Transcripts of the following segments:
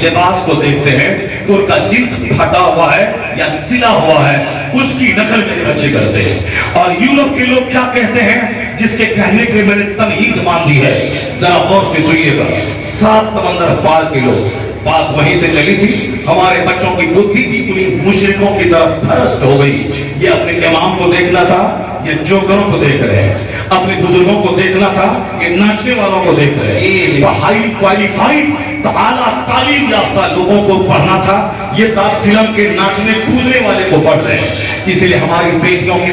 لباس کو دیکھتے ہیں تو ان کا جنس پھٹا ہوا ہے یا سلا ہوا ہے، اس کی نقل میرے بچے کرتے ہیں۔ اور یورپ کے لوگ کیا کہتے ہیں جس کے کہنے کے میں نے تمہید مان دی ہے، ذرا غور سے سنیے گا۔ 7 سمندر پار کے لوگ، بات وہیں سے چلی تھی، ہمارے بچوں کی بدھی بھی انہیں مشرکوں کی طرف پھرست ہو گئی۔ یہ اپنے امام کو دیکھنا تھا، یہ جوکروں کو دیکھ رہے ہیں، اپنے بزرگوں کو دیکھنا تھا، یہ ناچنے والوں کو دیکھ رہے ہیں، ہائی کوالیفائڈ اعلیٰ تعلیم یافتہ لوگوں کو پڑھنا تھا، یہ سب فلم کے ناچنے کودنے والے کو پڑھ رہے ہیں۔ اس لیے ہماری بیٹیوں کے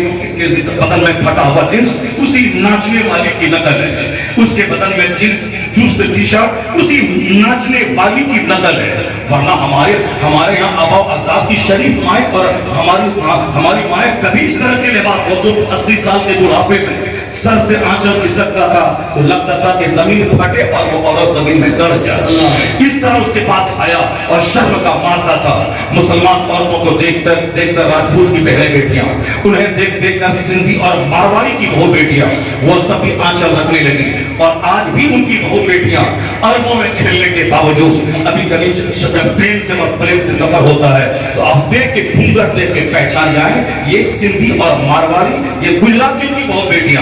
بدن میں پھٹا ہوا جنس اسی ناچنے والے کی نقل ہے، اس کے بدن میں جنس چست ٹی شرٹ اسی ناچنے والی کی نقل ہے۔ ورنہ ہمارے یہاں آبا و اجداد کی شریف مائیں اور ہماری مائیں کبھی اس طرح کے لباس ہو تو 80 سال کے بڑھاپے میں سر سے آنچل کھسکتا تھا تو لگتا تھا کہ زمین پھٹے اور وہ عورت زمین میں گڑ جائے۔ اس طرح اس کے پاس آیا اور شرم کا مادہ تھا۔ مسلمان عورتوں کو دیکھ کر راجپوت کی بہنیں بیٹیاں، انہیں دیکھ کر سندھی اور مارواڑی کی بہو بیٹیاں وہ سبھی آنچل رکھنے لگی۔ اور آج بھی ان کی بہو بیٹیاں عربوں میں کھیلنے کے باوجود ابھی کبھی پلین سے سفر ہوتا ہے تو آپ دیکھ کے گھونگھٹ دیکھ کے پہچان جائیں یہ سندھی اور مارواڑی، یہ گجراتی کی بہو بیٹیاں،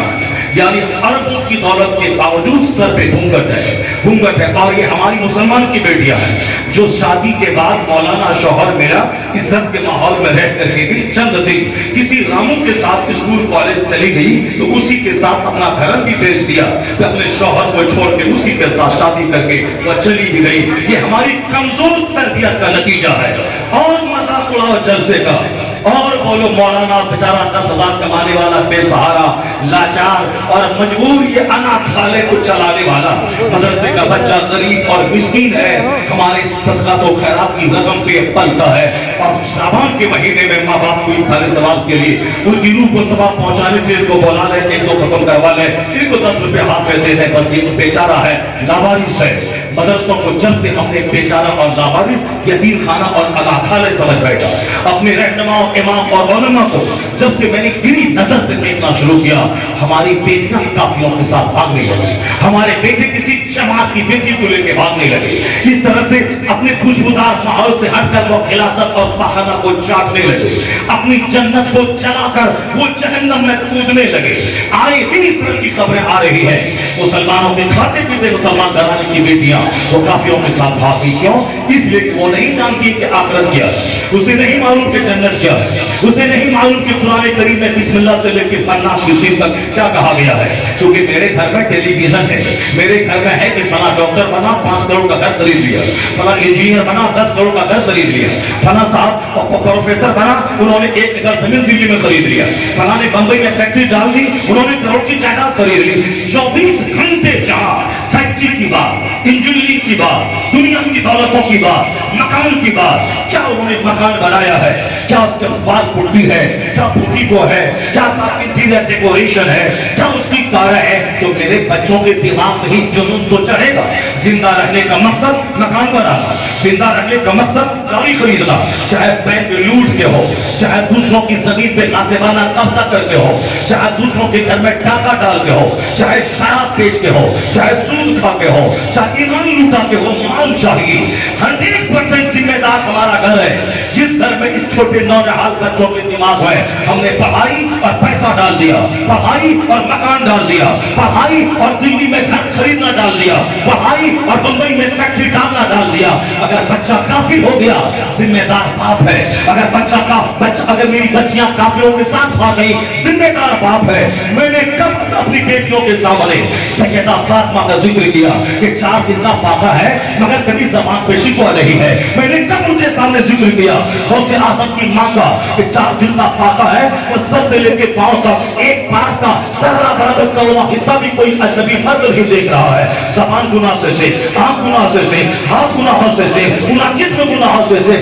یعنی عربوں کی دولت کے باوجود سر پہ گھونگھٹ ہے۔ اور یہ ہماری مسلمان کی بیٹیاں ہیں جو شادی کے بعد مولانا شوہر میرا عزت کے ماحول میں رہ کر کے بھی چند دن کسی راموں کے ساتھ اسکول کالج چلی گئی تو اسی کے ساتھ اپنا گھر بھی بیچ دیا، پھر اپنے شوہر کو چھوڑ کے اسی کے ساتھ شادی کر کے وہ چلی بھی گئی۔ یہ ہماری کمزور تربیت کا نتیجہ ہے۔ اور مذاق اڑاؤ جلسے کا، اور بولو مولانا بیچارہ 10,000 کمانے والا بے سہارا لاچار اور مجبور، یہ اناتھالے کو چلانے والا مدرسے کا بچہ غریب اور مسکین ہے، ہمارے صدقات و خیرات کی رقم پہ پلتا ہے۔ اور شعبان کے مہینے میں ماں باپ کو سارے ثواب کے لیے ان کی روح کو ثواب پہنچانے کے لیے کو بولا لے، ایک دو ختم کروا لے، ان کو 10 روپے ہاتھ میں دے دیں، بس یہ بیچارہ ہے، لاوارث ہے۔ مدرسوں کو جب سے ہم نے بیچارہ اور لاوارث، یتیم خانہ اور اناتھالے سمجھ بیٹھا، اپنے رہنماؤں امام اور علماء کو جب سے میں نے گری نظر سے دیکھنا شروع کیا، ہماری بیٹیاں قافلوں کے ساتھ بھاگنے لگی، ہمارے بیٹے کسی جماعت کی بیٹی کو لے کے بھاگنے لگے، اس طرح سے اپنے خوشبودار ماحول سے ہٹ کر وہ خلاصت اور بہانہ کو چاٹنے لگے، اپنی جنت کو جلا کر وہ جہنم میں کودنے لگے۔ آئے دن اس طرح کی خبریں آ رہی ہیں، مسلمانوں کے کھاتے پیتے مسلمان گھرانے کی بیٹیاں وہ کافروں کے ساتھ بھاگی۔ کیوں؟ اس لیے کہ وہ نہیں جانتی کہ آخرت کیا ہے، اسے نہیں معلوم کہ جنت کیا ہے، اسے نہیں معلوم کہ قرآن کریم میں بسم اللہ سے لے کے فناس کی صورت تک کیا کہا گیا ہے۔ کیونکہ میرے گھر میں ٹیلی ویژن ہے، میرے گھر میں ہے کہ فلاں ڈاکٹر بنا 5 کروڑ کا گھر خرید لیا، فلاں انجینئر بنا 10 کروڑ کا گھر خرید لیا، فلاں صاحب پروفیسر بنا انہوں نے 1 ایکڑ زمین دلی میں خرید لیا، فلاں نے بمبئی میں فیکٹری ڈال دی انہوں نے کروڑ کی جائیداد خرید لی۔ 24 گھنٹے جہاں فیکٹری کی بات، انجینئرنگ کی بات، دنیا کی دولتوں کی بات، مکان کی بات، کیا انہوں نے مکان بنایا ہے؟ کیا اس کے بعد پٹی ہے؟ کیا پٹی کو ہے؟ کیا ساتھ انٹیریئر ڈیکوریشن ہے؟ کیا اس کی کار ہے؟ تو میرے بچوں کے دماغ میں ہی جنون تو چڑھے گا۔ زندہ رہنے کا مقصد مکان بنانا، زندہ رہنے کا مقصد گاڑی خریدنا، چاہے بینک لوٹ کے ہو، چاہے دوسروں کی زمین پہ غاصبانہ قبضہ کر کے ہو، چاہے دوسروں کے گھر میں ڈاکہ ڈال کے ہو، چاہے شراب بیچ کے ہو، چاہے سود کھا کے ہو، چاہے ایمان لوٹا کے ہو، مال چاہیے۔ 100% ذمہ دار ہمارا گھر ہے۔ جس گھر میں اس چھوٹے نوجوان بچوں کے دماغ ہے ہم نے پڑھائی اور پیسہ ڈال دیا، پڑھائی اور مکان ڈال دیا، پڑھائی اور دلی میں گھر خریدنا ڈال دیا، پڑھائی اور بمبئی میں فیکٹری ڈالنا ڈال دیا۔ اگر بچہ کافر ہو گیا ذمہ دار باپ ہے، اگر میری بچیاں کافروں کے ساتھ بھاگ گئی ذمہ دار باپ ہے۔ میں نے کب اپنی بیٹیوں کے سامنے سیدہ فاطمہ کا ذکر کیا کہ 4 دن کا فاقہ ہے مگر کبھی زبان پہ شکوہ نہیں ہے؟ میں نے کب ان کے سامنے ذکر کیا غوث اعظم کی ماں کا کہ 4 دن کا فاقہ ہے، وہ سر سے لے کے پاؤں تک ایک پارٹ کا ذرہ برابر کروڑا حصہ بھی کوئی اجنبی مرد نہیں دیکھ رہا ہے۔ زبان گناہ سے، آنکھ گناہ سے، ہاتھ گناہ سے، پورا جسم گناہ سے۔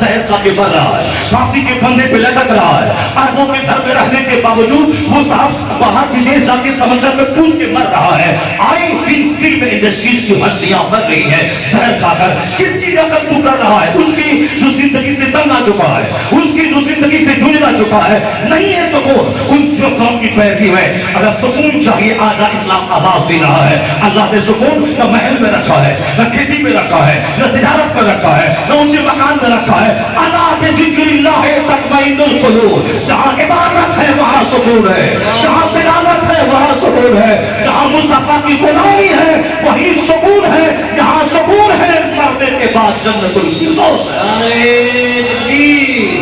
زہر کھا کے مر رہا ہے, پھانسی کے پھندے پہ لٹک رہا ہے, اربوں کے گھر میں رہنے کے باوجود وہ صاحب باہر ودیش جا کے سمندر میں کود کے مر رہا ہے. آئے دن فلم انڈسٹریز کی ہستیاں مر رہی ہیں زہر کھا کر. کس کی نقل تو کر رہا ہے؟ اس کی جو زندگی سے تنگ آ چکا ہے, اس کی جو زندگی سے جھنجھلا چکا ہے. نہیں ہے سکون ان جو قوم کی پیروی ہے. اگر سکون چاہیے آجا اسلام آواز دے رہا ہے. اللہ نے سکون نہ محل میں رکھا ہے, نہ کھیتی میں رکھا ہے, نہ تجارت میں رکھا ہے, نہ اونچے مکان میں رکھا ہے. اللہ بذکر اللہ تطمئن القلوب. جہاں عبادت ہے وہاں سکون ہے, جہاں تلاوت ہے وہاں سکون ہے, جہاں مصطفیٰ کی غلامی ہے وہی سکون ہے. یہاں سکون ہے, مرنے کے بعد جنت الفردوس ہے. نعرہ تکبیر,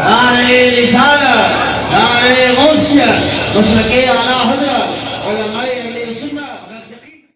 نعرہ رسالت, نعرہ غوثیت, مسلک اعلیٰ